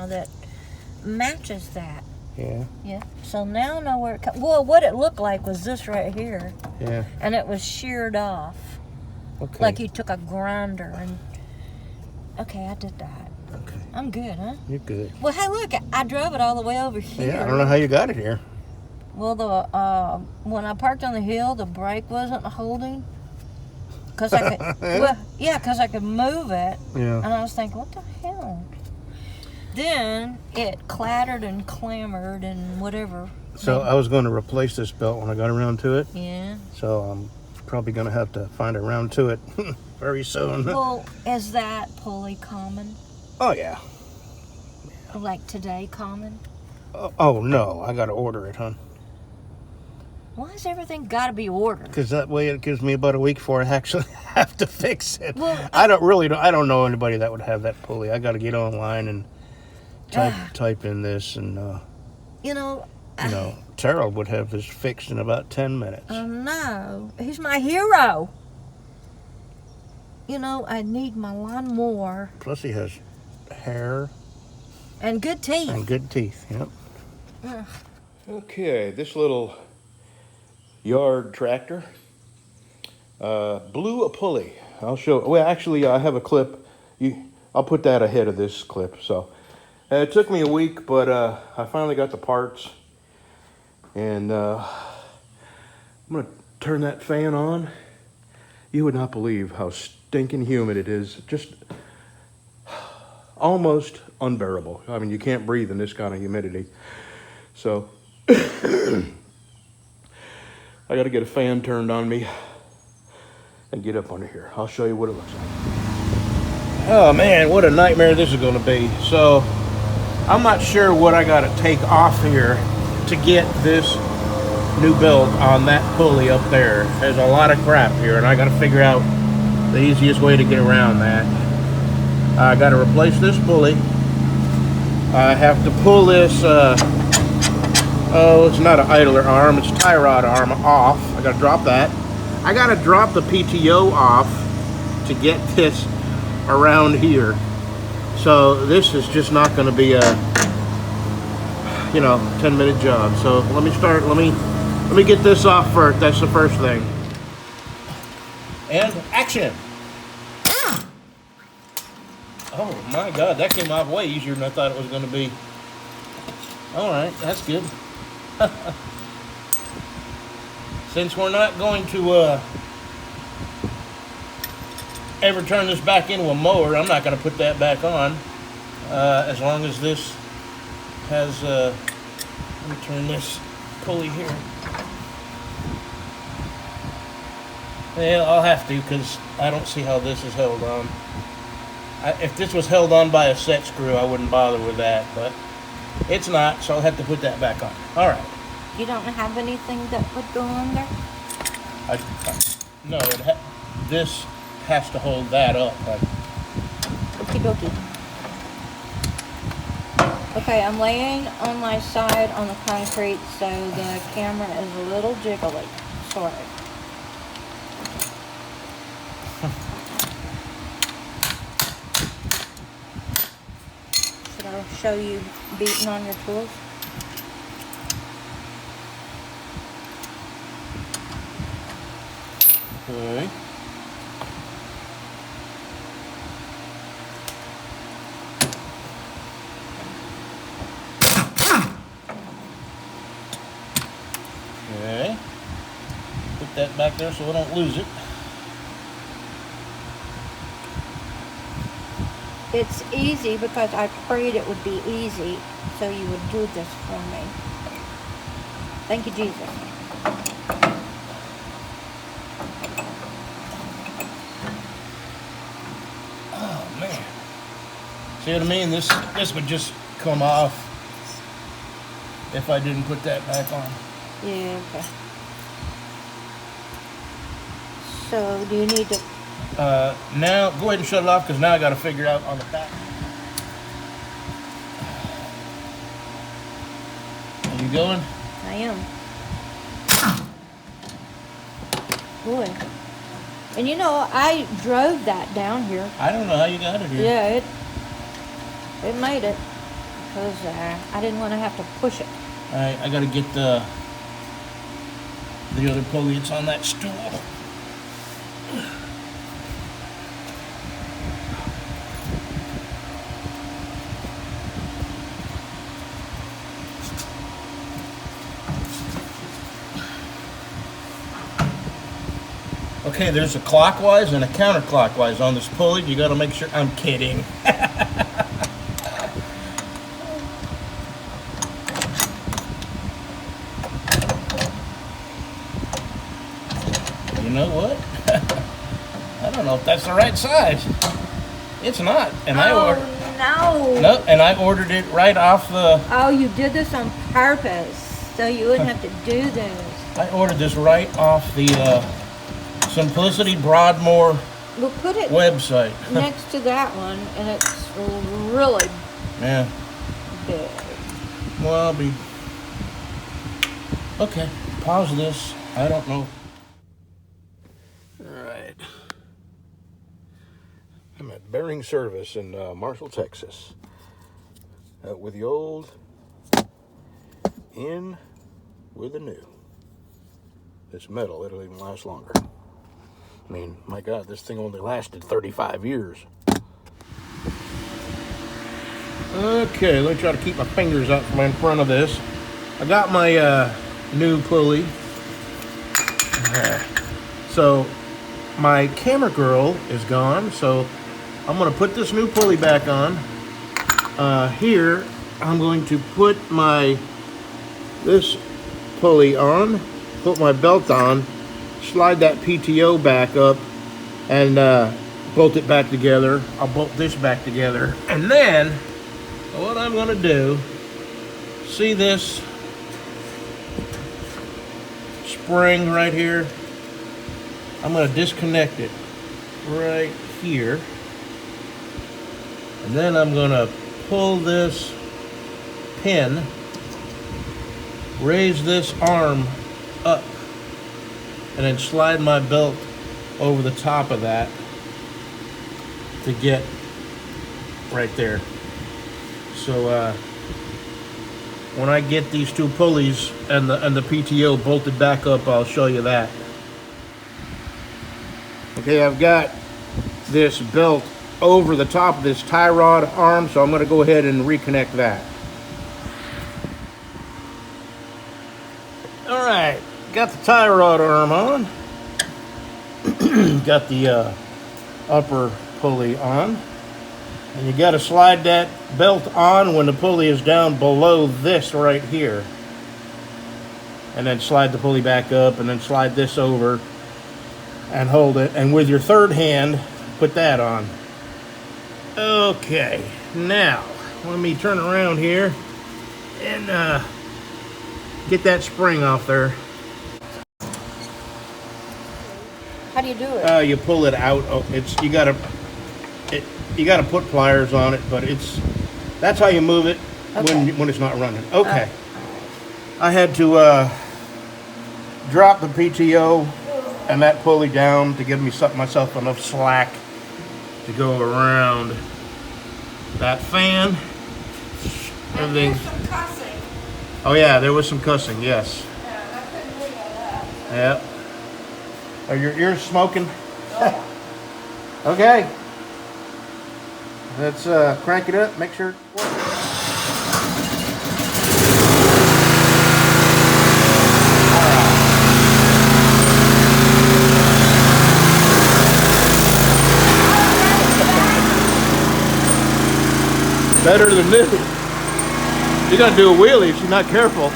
now that matches that. Yeah. Yeah. So now I know where it comes. Well, what it looked like was this right here. Yeah. And it was sheared off. Okay. Like you took a grinder and... Okay, I did that. Okay. I'm good, huh? You're good. Well, hey, look, I drove it all the way over here. Yeah, I don't know how you got it here. Well, when I parked on the hill, the brake wasn't holding. Because I could... Well, yeah, because I could move it. Yeah. And I was thinking, what the hell? Then it clattered and clamored and whatever. So I was going to replace this belt when I got around to it. Yeah. So I'm probably going to have to find around to it very soon. Well, is that pulley common? Oh, yeah. Like today common? Oh, no. I got to order it, hon. Why has everything got to be ordered? Because that way it gives me about a week before I actually have to fix it. Well, I don't know anybody that would have that pulley. I got to get online and type in this, and Terrell would have this fixed in about 10 minutes. Oh no, he's my hero. I need my lawnmower. Plus he has hair and good teeth. Yep. Okay, this little yard tractor blew a pulley. I'll show. Well, actually, I have a clip. I'll put that ahead of this clip. So it took me a week, but I finally got the parts, and I'm gonna turn that fan on. You would not believe how stinking humid it is. Just almost unbearable. I mean, you can't breathe in this kind of humidity. So I got to get a fan turned on me and get up under here. I'll show you what it looks like. Oh man, what a nightmare this is going to be. So I'm not sure what I got to take off here to get this new belt on that pulley up there. There's a lot of crap here, and I got to figure out the easiest way to get around that. I got to replace this pulley. I have to pull this it's not an idler arm, it's a tie rod arm off. I gotta drop that. I gotta drop the PTO off to get this around here. So this is just not gonna be a 10-minute job. So let me get this off first. That's the first thing. And action. Oh my God, that came off way easier than I thought it was gonna be. All right, that's good. Since we're not going to ever turn this back into a mower, I'm not going to put that back on as long as this has let me turn this pulley here. Yeah, I'll have to, because I don't see how this is held on. If this was held on by a set screw, I wouldn't bother with that, but it's not, so I'll have to put that back on. All right. You don't have anything that would go on there? No, this has to hold that up. Okie dokie. Okay, I'm laying on my side on the concrete, so the camera is a little jiggly. Sorry. Should I show you beating on your tools? Okay. Okay. Put that back there so I don't lose it. It's easy because I prayed it would be easy, so you would do this for me. Thank you, Jesus. Oh man. See what I mean? This would just come off if I didn't put that back on. Yeah, okay. So, do you need to... Now, go ahead and shut it off, because now I got to figure out on the back. Are you going? I am. Boy. And I drove that down here. I don't know how you got it here. Yeah, it made it. because I didn't want to have to push it. All right, I gotta get the other pulley. It's on that stool. Okay, there's a clockwise and a counterclockwise on this pulley. You gotta make sure. I'm kidding. You know what? I don't know if that's the right size. It's not. And I ordered. No. No, and I ordered it right off the. Oh, you did this on purpose, so you wouldn't have to do this. I ordered this right off the Simplicity Broadmoor We'll put it website. next to that one, and it's really Yeah. big. Well, I'll be. Okay, pause this. I don't know. All right. I'm at Bearing Service in Marshall, Texas. With the old, in with the new. This metal, it'll even last longer. I mean, my God, this thing only lasted 35 years. Okay, let me try to keep my fingers out from in front of this. I got my new pulley. So my camera girl is gone, so I'm gonna put this new pulley back on. Here, I'm going to put this pulley on, put my belt on, slide that PTO back up, and bolt it back together. I'll bolt this back together. And then, what I'm gonna do, see this spring right here? I'm gonna disconnect it right here. And then I'm gonna pull this pin, raise this arm up, and then slide my belt over the top of that to get right there. So when I get these two pulleys and the PTO bolted back up, I'll show you that. Okay, I've got this belt over the top of this tie rod arm, so I'm going to go ahead and reconnect that. All right, got the tie rod arm on. Got the upper pulley on. And you got to slide that belt on when the pulley is down below this right here. And then slide the pulley back up, and then slide this over and hold it. And with your third hand, put that on. Okay, now let me turn around here and get that spring off there. How do you do it? You pull it out. Oh, you gotta put pliers on it, but that's how you move it when it's not running. Okay. I had to drop the PTO and that pulley down to give myself enough slack to go around that fan. Everything. Some cussing. Oh yeah, there was some cussing. Yes. Yeah, I couldn't read all that. So. Yeah. Are your ears smoking? Oh. Okay. Let's crank it up. Make sure it works. Better than new. You're gonna do a wheelie if you're not careful.